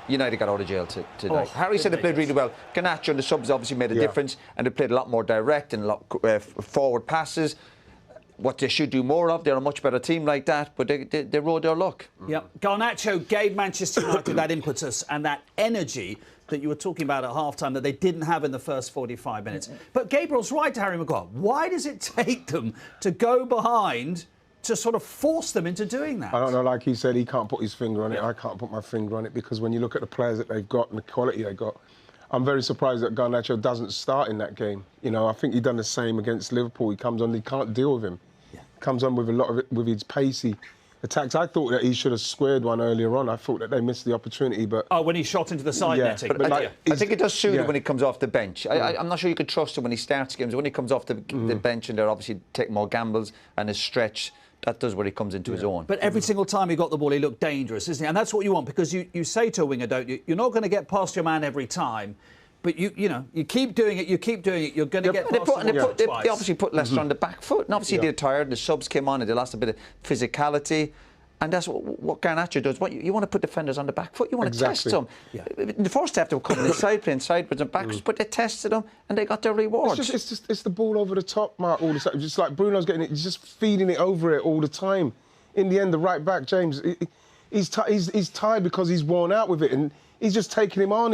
United got out of jail tonight. Oh, Harry said they played really well. Garnacho and the subs obviously made a difference, and they played a lot more direct and a lot forward passes. What they should do more of, they're a much better team like that, but they rode their luck. Yeah, Garnacho gave Manchester United that impetus and that energy that you were talking about at half-time that they didn't have in the first 45 minutes. But Gabriel's right to Harry Maguire. Why does it take them to go behind to sort of force them into doing that? I don't know, like he said, he can't put his finger on it. I can't put my finger on it because when you look at the players that they've got and the quality they got, I'm very surprised that Garnacho doesn't start in that game. You know, I think he done the same against Liverpool. He comes on, he can't deal with him. Comes on with a lot of it, with his pacey attacks. I thought that he should have squared one earlier on. I thought that they missed the opportunity, but... Oh, when he shot into the side netting. But I think it does suit him when he comes off the bench. I'm not sure you could trust him when he starts games. When he comes off the bench and they're obviously taking more gambles and his stretch, that does where he comes into his own. But every single time he got the ball, he looked dangerous, isn't he? And that's what you want, because you say to a winger, don't you, you're not going to get past your man every time. But you know, you keep doing it, you're going to get past they obviously put Leicester on the back foot. And obviously they're tired, the subs came on and they lost a bit of physicality. And that's what Garnacho does. You want to put defenders on the back foot, you want to test them. In the first half they were coming inside, playing sideways and backwards, but they tested them and they got their rewards. It's the ball over the top, Mark, all the time. Just like Bruno's getting it, he's just feeding it over it all the time. In the end, the right back, James, he's tired because he's worn out with it. And he's just taking him on.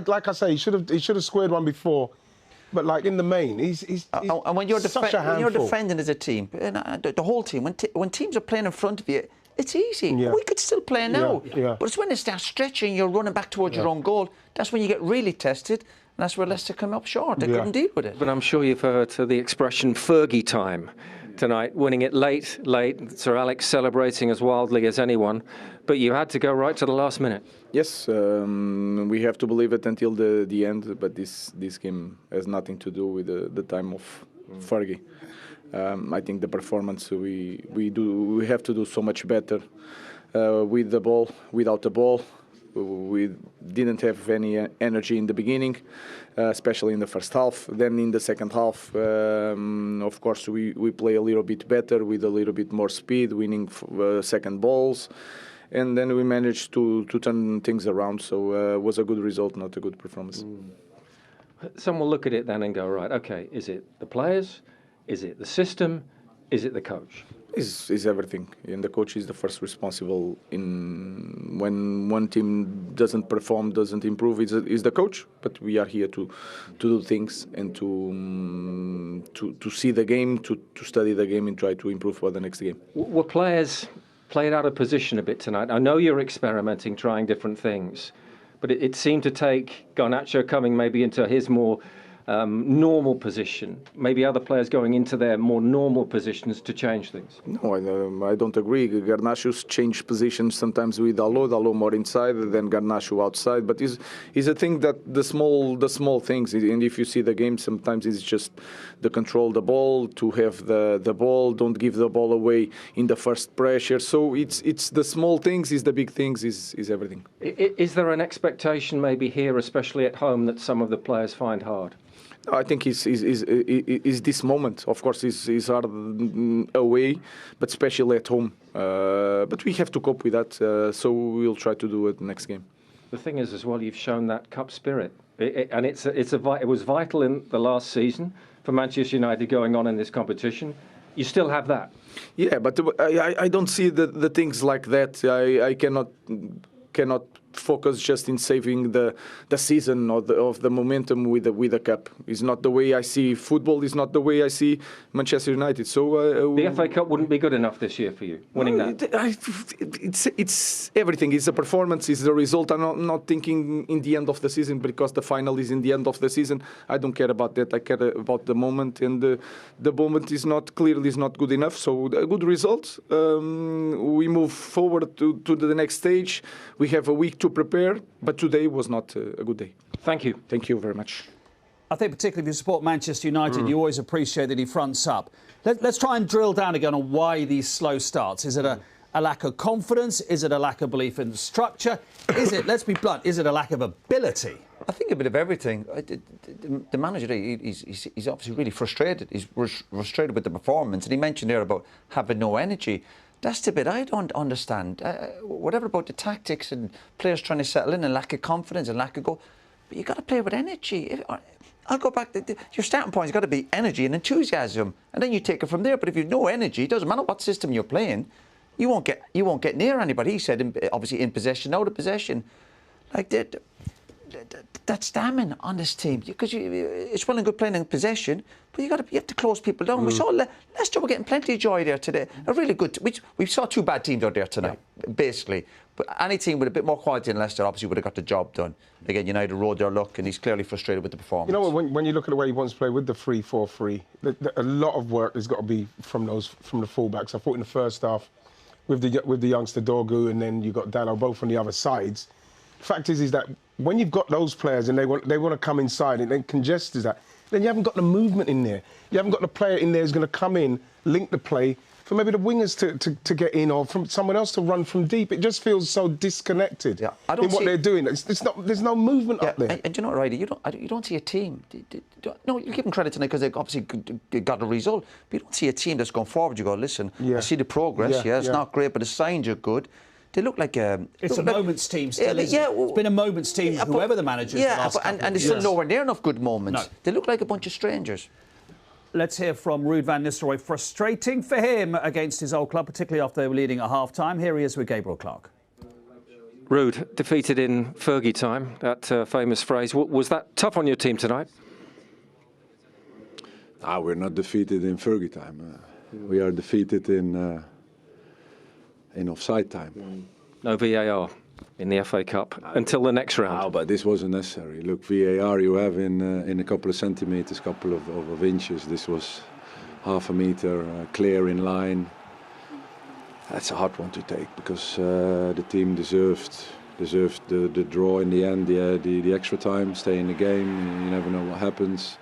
Like I say, he should have squared one before. But like in the main, he's and when you're defending as a team, the whole team, when teams are playing in front of you, it's easy. We could still play now. But it's when they start stretching, you're running back towards your own goal. That's when you get really tested. And that's where Leicester come up short. They couldn't deal with it. But I'm sure you've heard the expression Fergie time tonight, winning it late. Sir Alex celebrating as wildly as anyone. But you had to go right to the last minute. Yes, we have to believe it until the end. But this game has nothing to do with the time of Fergie. I think the performance we have to do so much better with the ball, without the ball. We didn't have any energy in the beginning, especially in the first half. Then in the second half, of course, we play a little bit better with a little bit more speed, winning second balls. And then we managed to turn things around. So it was a good result, not a good performance. Some will look at it then and go, right, OK, is it the players? Is it the system? Is it the coach? Is everything, and the coach is the first responsible in when one team doesn't perform, doesn't improve. Is the coach, but we are here to do things and to see the game, to study the game and try to improve for the next game. Were players played out of position a bit tonight? I know you're experimenting, trying different things, but it seemed to take Garnacho coming maybe into his more normal position, maybe other players going into their more normal positions to change things. No, I don't agree. Garnacho's changed positions sometimes with Dalot more inside than Garnacho outside, but is a thing that the small things, and if you see the game, sometimes it's just the control the ball, to have the ball, don't give the ball away in the first pressure. So it's the small things, is the big things, is everything. Is there an expectation maybe here, especially at home, that some of the players find hard? I think is this moment. Of course, is hard away, but especially at home. But we have to cope with that, so we'll try to do it next game. The thing is, as well, you've shown that cup spirit, and it was vital in the last season for Manchester United going on in this competition. You still have that. Yeah, but I don't see the things like that. I cannot focus just in saving the season of the momentum with the cup. It's not the way I see football. It's not the way I see Manchester United. So the FA Cup wouldn't be good enough this year for you, winning that. It's everything. It's the performance. It's the result. I'm not thinking in the end of the season, because the final is in the end of the season. I don't care about that. I care about the moment, and the moment is not good enough. So a good result. We move forward to the next stage. We have a week to prepare, but today was not a good day. Thank you. Thank you very much. I think particularly if you support Manchester United, you always appreciate that he fronts up. Let's try and drill down again on why these slow starts. Is it a lack of confidence? Is it a lack of belief in structure? Is it, let's be blunt, is it a lack of ability? I think a bit of everything. The manager, he's obviously really frustrated. He's frustrated with the performance. And he mentioned there about having no energy. That's the bit I don't understand. Whatever about the tactics and players trying to settle in and lack of confidence and lack of goal, but you got to play with energy. I'll go back. Your starting point's got to be energy and enthusiasm, and then you take it from there. But if you've no energy, it doesn't matter what system you're playing, you won't get near anybody. He said, obviously, in possession, out of possession, like that. That's damning on this team, because it's well and good playing in possession, but you have to close people down. We saw Leicester were getting plenty of joy there today. A really good. We saw two bad teams out there tonight, basically. But any team with a bit more quality than Leicester obviously would have got the job done. Again, United rode their luck, and he's clearly frustrated with the performance. You know what? When you look at the way he wants to play with the 3-4-3, a lot of work has got to be from the fullbacks. I thought in the first half, with the youngster Dorgu, and then you got Dalot both on the other sides. The fact is that when you've got those players and they want to come inside and then congest is that, then you haven't got the movement in there. You haven't got the player in there who's going to come in, link the play, for maybe the wingers to get in, or from someone else to run from deep. It just feels so disconnected in what they're doing. There's no movement up there. And you know what, Riley? You don't see a team. No, you give them credit tonight because they obviously got a result. But you don't see a team that's gone forward. You go, listen, I see the progress. It's not great, but the signs are good. They look like it's a moments team still. It's been a moments team, whoever the manager is. And there's still nowhere near enough good moments. No. They look like a bunch of strangers. Let's hear from Ruud van Nistelrooy. Frustrating for him against his old club, particularly after they were leading at half-time. Here he is with Gabriel Clark. Ruud, defeated in Fergie time, that famous phrase. Was that tough on your team tonight? We're not defeated in Fergie time. We are defeated in offside time. No VAR in the FA Cup until the next round. No, but this wasn't necessary. Look, VAR you have in a couple of centimetres, couple of inches. This was half a metre, clear in line. That's a hard one to take because the team deserved the draw in the end, the extra time, stay in the game. You never know what happens.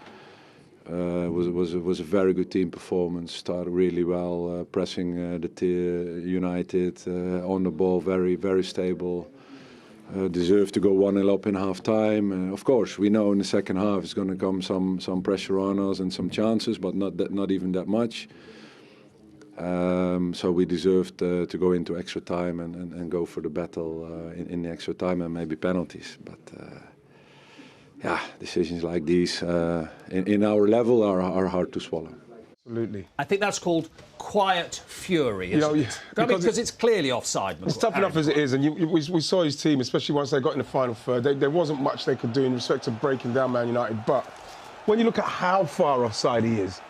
Was a very good team performance. Started really well, pressing United on the ball, very very stable. Deserved to go 1-0 up in half time. Of course, we know in the second half it's going to come some pressure on us and some chances, but not even that much. So we deserved to go into extra time and go for the battle in the extra time and maybe penalties, but. Decisions like these in our level are hard to swallow. Absolutely. I think that's called quiet fury, isn't it? Because it's clearly offside. It's tough enough as it is, and we saw his team, especially once they got in the final third. There wasn't much they could do in respect to breaking down Man United, but when you look at how far offside he is,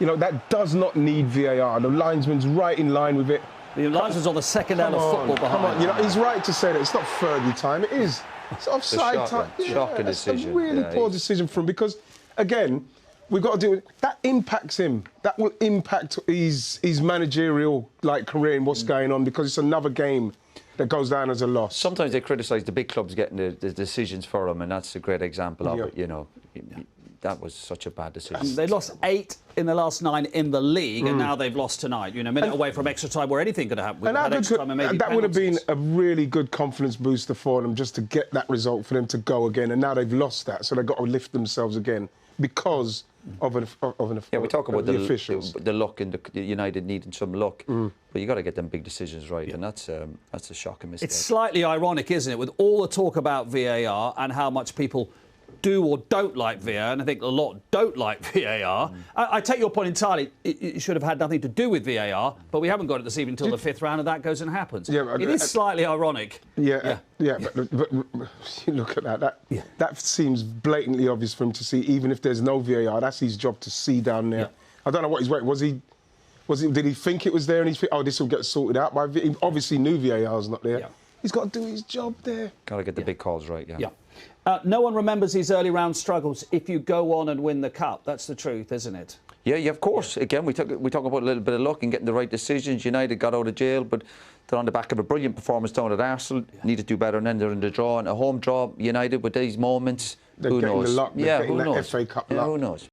that does not need VAR. The linesman's right in line with it. The linesman's on the second end of football behind. Come on, he's right to say that it's not Fergie time. It is. It's offside time. Shocking decision. It's a really poor decision from him because, again, we've got to do it. That impacts him. That will impact his managerial career and what's going on because it's another game that goes down as a loss. Sometimes they criticise the big clubs getting the decisions for him, and that's a great example of it. That was such a bad decision. They lost 8 in the last 9 in the league, and now they've lost tonight. A minute away from extra time where anything could happen. That would have been a really good confidence booster for them just to get that result for them to go again. And now they've lost that, so they've got to lift themselves again because of an we talk about the officials. The luck and the United needing some luck, but you got to get them big decisions right, and that's a shocking mistake. It's slightly ironic, isn't it, with all the talk about VAR and how much people do or don't like VAR, and I think a lot don't like VAR. I take your point entirely. It should have had nothing to do with VAR, but we haven't got it this evening until the 5th round, and that goes and happens. It is slightly ironic. But you look at that. That seems blatantly obvious for him to see, even if there's no VAR. That's his job to see down there. I don't know what he's waiting. Did he think it was there and he's think, this will get sorted out? He obviously knew VAR's not there. He's got to do his job there. Got to get the big calls right, no one remembers his early round struggles if you go on and win the cup. That's the truth, isn't it? Yeah, of course. Again, we talk about a little bit of luck and getting the right decisions. United got out of jail, but they're on the back of a brilliant performance down at Arsenal. Need to do better, and then they're in the draw. And a home draw, United, with these moments, who knows? They're getting the luck. They're getting that FA Cup luck. Who knows?